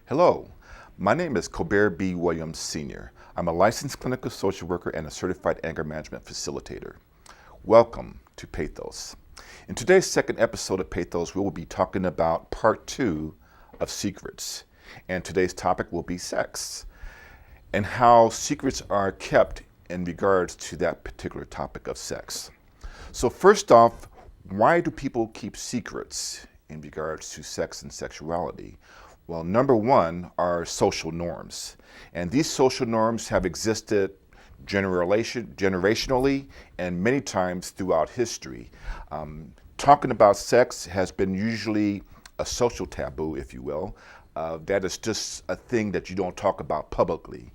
Hello, my name is Colbert B. Williams Sr. I'm a licensed clinical social worker and a certified anger management facilitator. Welcome to PATHOS. In today's second episode of PATHOS, we will be talking about part 2 of secrets. And today's topic will be sex and how secrets are kept in regards to that particular topic of sex. So first off, why do people keep secrets in regards to sex and sexuality? Well, number one are social norms. And these social norms have existed generationally and many times throughout history. Talking about sex has been usually a social taboo, if you will. That is just a thing that you don't talk about publicly.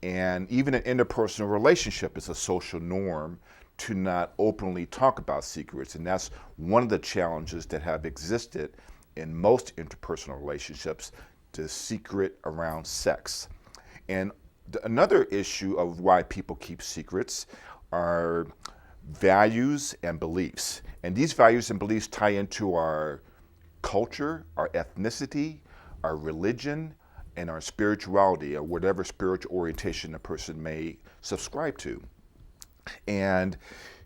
And even an interpersonal relationship is a social norm to not openly talk about secrets. And that's one of the challenges that have existed in most interpersonal relationships, the secret around sex. And another issue of why people keep secrets are values and beliefs. And these values and beliefs tie into our culture, our ethnicity, our religion, and our spirituality, or whatever spiritual orientation a person may subscribe to. And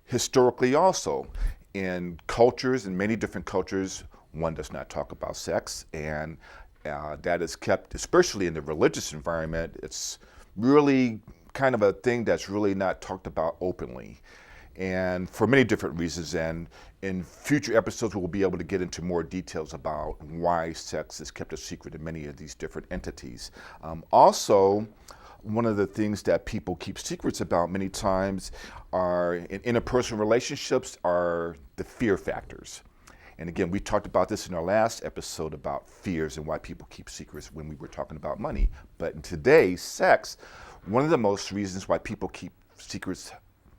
historically also, in cultures, in many different cultures, one does not talk about sex, and that is kept, especially in the religious environment, it's really kind of a thing that's really not talked about openly. And for many different reasons, and in future episodes we'll be able to get into more details about why sex is kept a secret in many of these different entities. Also, one of the things that people keep secrets about many times are in interpersonal relationships are the fear factors. And again, we talked about this in our last episode about fears and why people keep secrets when we were talking about money. But in today's sex, one of the most reasons why people keep secrets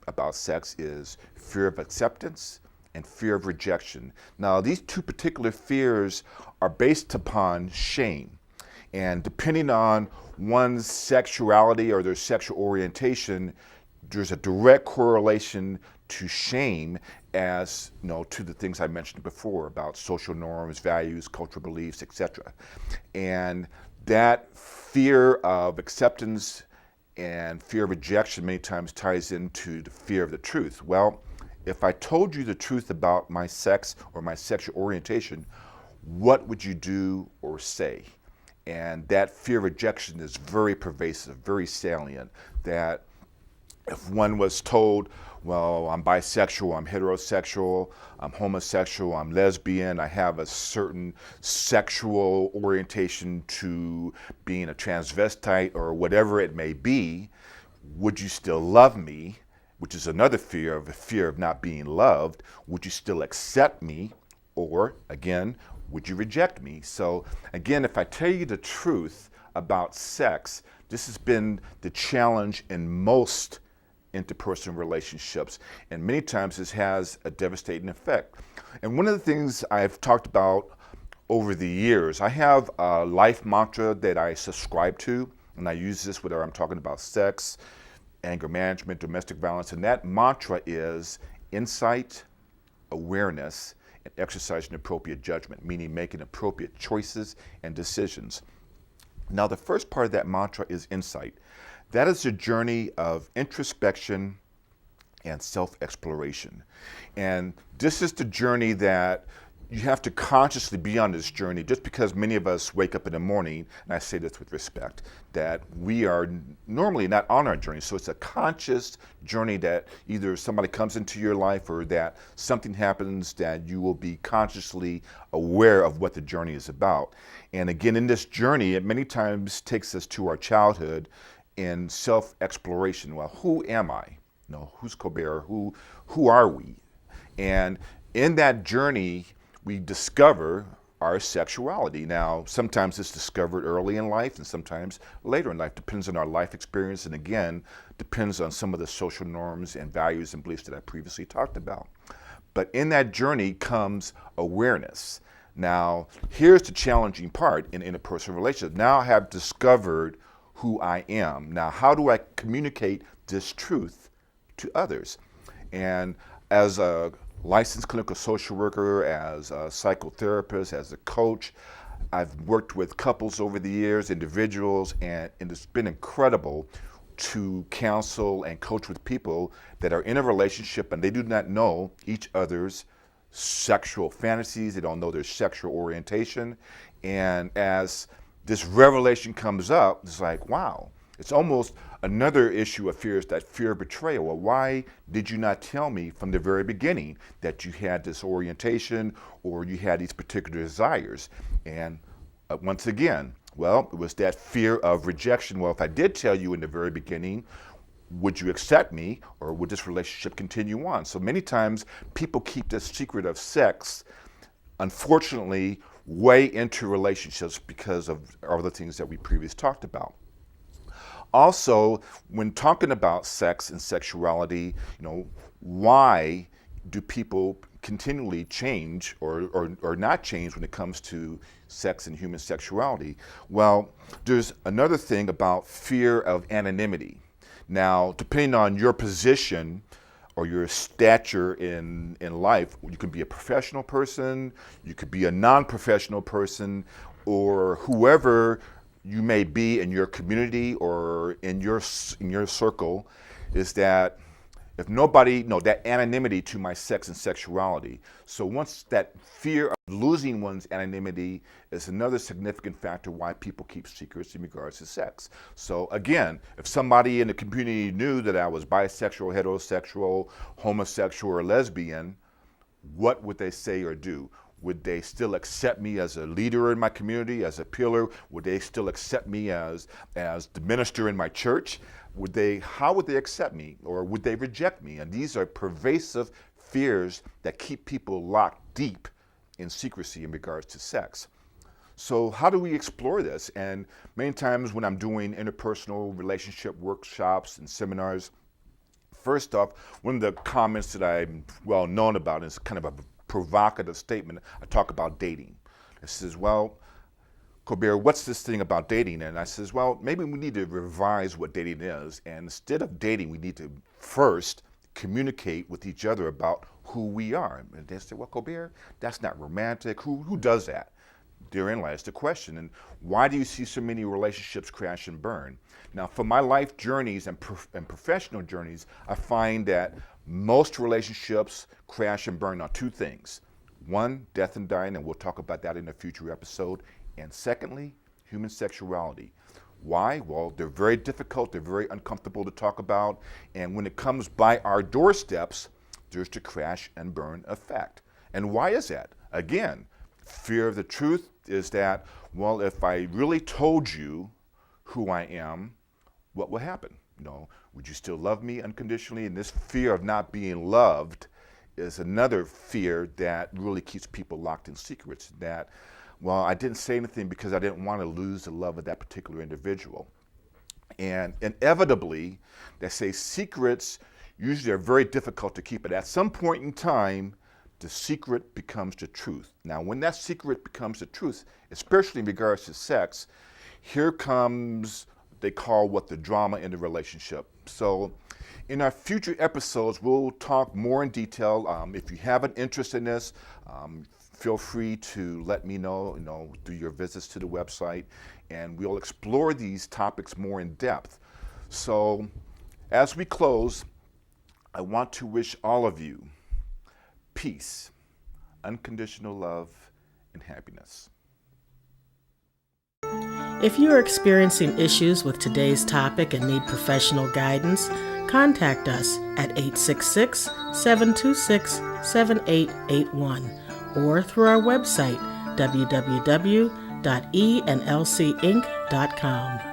about sex is fear of acceptance and fear of rejection. Now, these two particular fears are based upon shame. And depending on one's sexuality or their sexual orientation, there's a direct correlation to shame as, to the things I mentioned before about social norms, values, cultural beliefs, etc. And that fear of acceptance and fear of rejection many times ties into the fear of the truth. Well, if I told you the truth about my sex or my sexual orientation, what would you do or say? And that fear of rejection is very pervasive, very salient, that if one was told, well, I'm bisexual, I'm heterosexual, I'm homosexual, I'm lesbian, I have a certain sexual orientation to being a transvestite or whatever it may be, would you still love me? Which is another fear of not being loved. Would you still accept me? Or again, would you reject me? So again, if I tell you the truth about sex, this has been the challenge in most interpersonal relationships, and many times this has a devastating effect. And one of the things I've talked about over the years, I have a life mantra that I subscribe to, and I use this whether I'm talking about sex, anger management, domestic violence, and that mantra is insight, awareness, and exercising appropriate judgment, meaning making appropriate choices and decisions. Now, the first part of that mantra is insight. That is a journey of introspection and self-exploration. And this is the journey that you have to consciously be on this journey, just because many of us wake up in the morning, and I say this with respect, that we are normally not on our journey. So it's a conscious journey that either somebody comes into your life or that something happens that you will be consciously aware of what the journey is about. And again, in this journey, it many times takes us to our childhood in self-exploration. Well, who am I? Who's Colbert? Who are we? And in that journey, we discover our sexuality. Now, sometimes it's discovered early in life and sometimes later in life. Depends on our life experience, and again, depends on some of the social norms and values and beliefs that I previously talked about. But in that journey comes awareness. Now, here's the challenging part in interpersonal relationships. Now I have discovered who I am. Now, how do I communicate this truth to others? And as a licensed clinical social worker, as a psychotherapist, as a coach, I've worked with couples over the years, individuals, and it's been incredible to counsel and coach with people that are in a relationship and they do not know each other's sexual fantasies, they don't know their sexual orientation. And as this revelation comes up, it's like, wow, it's almost another issue of fear, is that fear of betrayal. Well, why did you not tell me from the very beginning that you had this orientation or you had these particular desires? And once again, well, it was that fear of rejection. Well, if I did tell you in the very beginning, would you accept me, or would this relationship continue on? So many times people keep this secret of sex, unfortunately, way into relationships because of other things that we previously talked about. Also, when talking about sex and sexuality, why do people continually change or not change when it comes to sex and human sexuality? Well, there's another thing about fear of anonymity. Now, depending on your position or your stature in life, you can be a professional person, you could be a non-professional person, or whoever you may be in your community or in your circle, is that if nobody, that anonymity to my sex and sexuality. So once that fear of losing one's anonymity is another significant factor why people keep secrets in regards to sex. So again, if somebody in the community knew that I was bisexual, heterosexual, homosexual, or lesbian, what would they say or do? Would they still accept me as a leader in my community, as a pillar? Would they still accept me as the minister in my church? How would they accept me, or would they reject me? And these are pervasive fears that keep people locked deep in secrecy in regards to sex. So how do we explore this? And many times when I'm doing interpersonal relationship workshops and seminars, first off, one of the comments that I'm well known about is kind of a provocative statement. I talk about dating. It says, well, Colbert, what's this thing about dating? And I says, well, maybe we need to revise what dating is. And instead of dating, we need to first communicate with each other about who we are. And they say, well, Colbert, that's not romantic. Who does that? Therein lies the question. And why do you see so many relationships crash and burn? Now, for my life journeys and professional journeys, I find that most relationships crash and burn on two things. One, death and dying, and we'll talk about that in a future episode. And secondly, human sexuality. Why? Well, they're very difficult, they're very uncomfortable to talk about, and when it comes by our doorsteps, there's the crash and burn effect. And why is that? Again, fear of the truth is that, well, if I really told you who I am, what will happen? Would you still love me unconditionally? And this fear of not being loved is another fear that really keeps people locked in secrets, that, well, I didn't say anything because I didn't want to lose the love of that particular individual. And inevitably, they say secrets usually are very difficult to keep. But at some point in time, the secret becomes the truth. Now, when that secret becomes the truth, especially in regards to sex, here comes, they call what the drama in the relationship. So in our future episodes, we'll talk more in detail. If you have an interest in this, feel free to let me know, through your visits to the website, and we'll explore these topics more in depth. So as we close, I want to wish all of you peace, unconditional love, and happiness. If you are experiencing issues with today's topic and need professional guidance, contact us at 866-726-7881 or through our website, www.enlcinc.com.